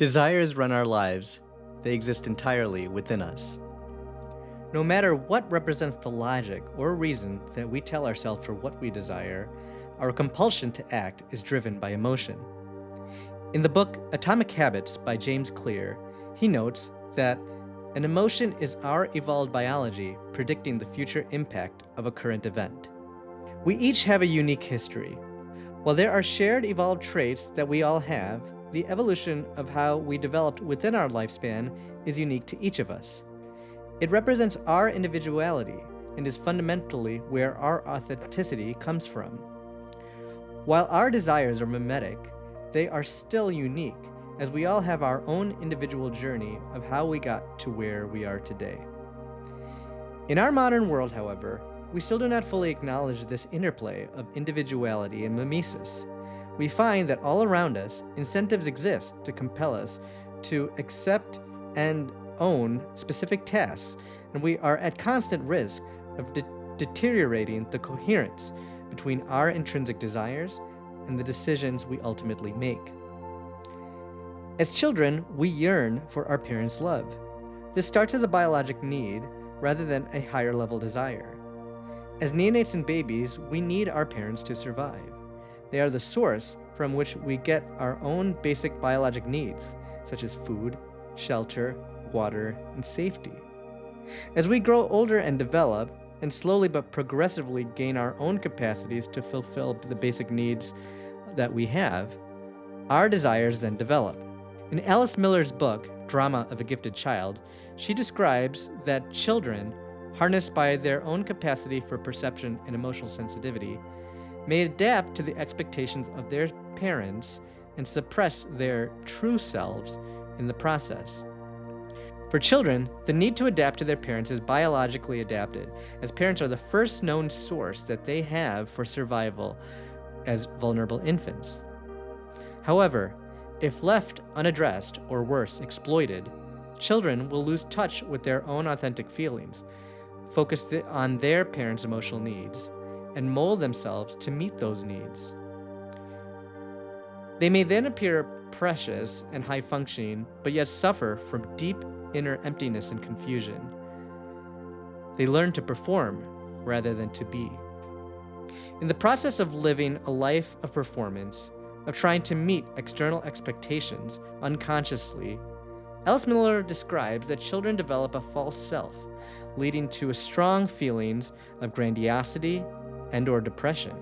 Desires run our lives. They exist entirely within us. No matter what represents the logic or reason that we tell ourselves for what we desire, our compulsion to act is driven by emotion. In the book Atomic Habits by James Clear, he notes that an emotion is our evolved biology predicting the future impact of a current event. We each have a unique history. While there are shared evolved traits that we all have, the evolution of how we developed within our lifespan is unique to each of us. It represents our individuality and is fundamentally where our authenticity comes from. While our desires are mimetic, they are still unique, as we all have our own individual journey of how we got to where we are today. In our modern world, however, we still do not fully acknowledge this interplay of individuality and mimesis. We find that all around us, incentives exist to compel us to accept and own specific tasks, and we are at constant risk of deteriorating the coherence between our intrinsic desires and the decisions we ultimately make. As children, we yearn for our parents' love. This starts as a biologic need rather than a higher level desire. As neonates and babies, we need our parents to survive. They are the source from which we get our own basic biologic needs, such as food, shelter, water, and safety. As we grow older and develop, and slowly but progressively gain our own capacities to fulfill the basic needs that we have, our desires then develop. In Alice Miller's book, Drama of a Gifted Child, she describes that children, harnessed by their own capacity for perception and emotional sensitivity, may adapt to the expectations of their parents and suppress their true selves in the process. For children, the need to adapt to their parents is biologically adapted, as parents are the first known source that they have for survival as vulnerable infants. However, if left unaddressed, or worse, exploited, children will lose touch with their own authentic feelings, focus on their parents' emotional needs, and mold themselves to meet those needs. They may then appear precious and high-functioning, but yet suffer from deep inner emptiness and confusion. They learn to perform rather than to be. In the process of living a life of performance, of trying to meet external expectations unconsciously, Alice Miller describes that children develop a false self, leading to strong feelings of grandiosity and/or depression.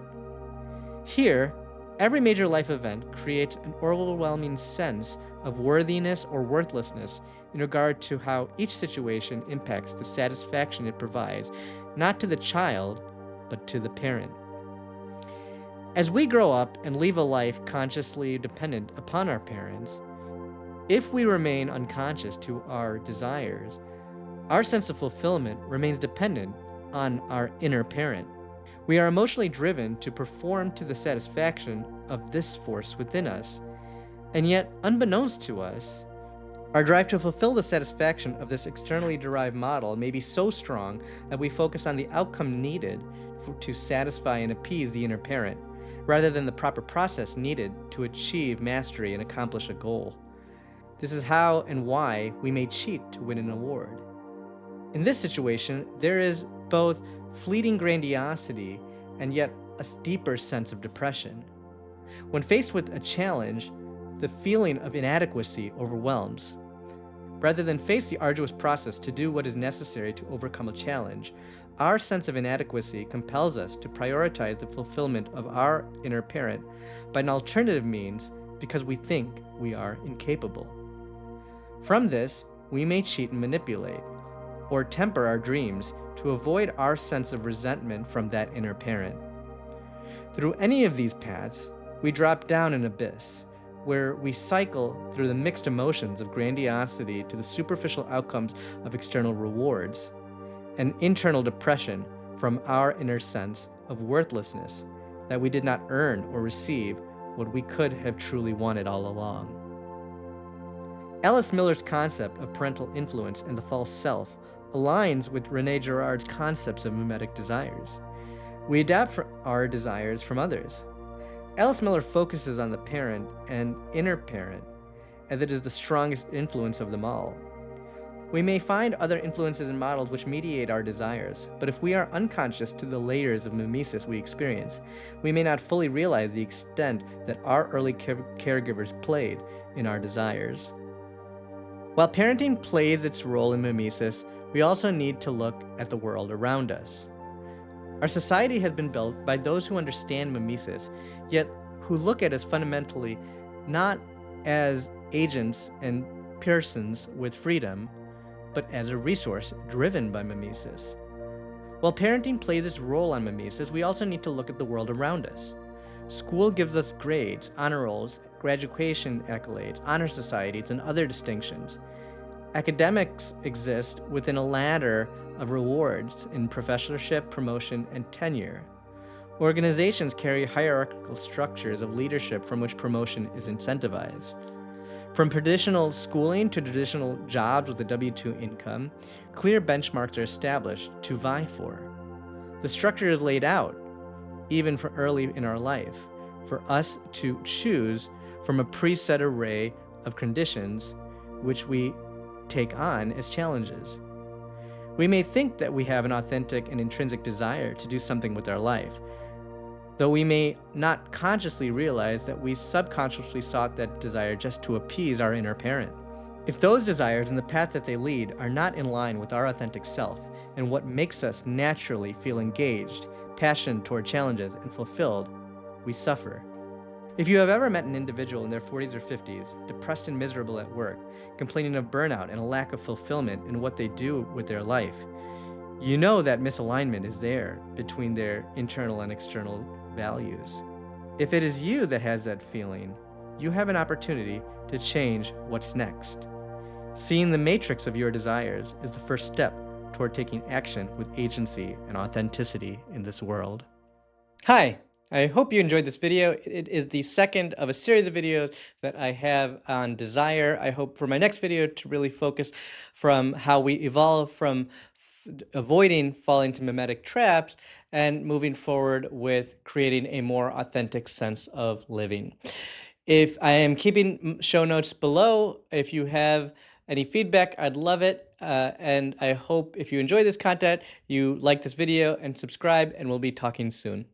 Here, every major life event creates an overwhelming sense of worthiness or worthlessness in regard to how each situation impacts the satisfaction it provides, not to the child, but to the parent. As we grow up and live a life consciously dependent upon our parents, if we remain unconscious to our desires, our sense of fulfillment remains dependent on our inner parent. We are emotionally driven to perform to the satisfaction of this force within us, and yet, unbeknownst to us, our drive to fulfill the satisfaction of this externally derived model may be so strong that we focus on the outcome needed to satisfy and appease the inner parent, rather than the proper process needed to achieve mastery and accomplish a goal. This is how and why we may cheat to win an award. In this situation, there is both fleeting grandiosity and yet a deeper sense of depression. When faced with a challenge, the feeling of inadequacy overwhelms. Rather than face the arduous process to do what is necessary to overcome a challenge, our sense of inadequacy compels us to prioritize the fulfillment of our inner parent by an alternative means because we think we are incapable. From this, we may cheat and manipulate, or temper our dreams to avoid our sense of resentment from that inner parent. Through any of these paths, we drop down an abyss, where we cycle through the mixed emotions of grandiosity to the superficial outcomes of external rewards, and internal depression from our inner sense of worthlessness that we did not earn or receive what we could have truly wanted all along. Alice Miller's concept of parental influence and the false self aligns with René Girard's concepts of mimetic desires. We adapt our desires from others. Alice Miller focuses on the parent and inner parent as it is the strongest influence of them all. We may find other influences and models which mediate our desires, but if we are unconscious to the layers of mimesis we experience, we may not fully realize the extent that our early caregivers played in our desires. While parenting plays its role in mimesis, we also need to look at the world around us. Our society has been built by those who understand mimesis, yet who look at us fundamentally not as agents and persons with freedom, but as a resource driven by mimesis. While parenting plays its role on mimesis, we also need to look at the world around us. School gives us grades, honor rolls, graduation accolades, honor societies, and other distinctions. Academics exist within a ladder of rewards in professorship, promotion, and tenure. Organizations carry hierarchical structures of leadership from which promotion is incentivized. From traditional schooling to traditional jobs with a W-2 income, clear benchmarks are established to vie for. The structure is laid out, even for early in our life, for us to choose from a preset array of conditions which we take on as challenges. We may think that we have an authentic and intrinsic desire to do something with our life, though we may not consciously realize that we subconsciously sought that desire just to appease our inner parent. If those desires and the path that they lead are not in line with our authentic self and what makes us naturally feel engaged, passionate toward challenges, and fulfilled, we suffer. If you have ever met an individual in their 40s or 50s, depressed and miserable at work, complaining of burnout and a lack of fulfillment in what they do with their life, you know that misalignment is there between their internal and external values. If it is you that has that feeling, you have an opportunity to change what's next. Seeing the matrix of your desires is the first step toward taking action with agency and authenticity in this world. Hi, I hope you enjoyed this video. It is the second of a series of videos that I have on desire. I hope for my next video to really focus from how we evolve from avoiding falling into mimetic traps and moving forward with creating a more authentic sense of living. If I am keeping show notes below, if you have any feedback, I'd love it. And I hope if you enjoy this content, you like this video and subscribe, and we'll be talking soon.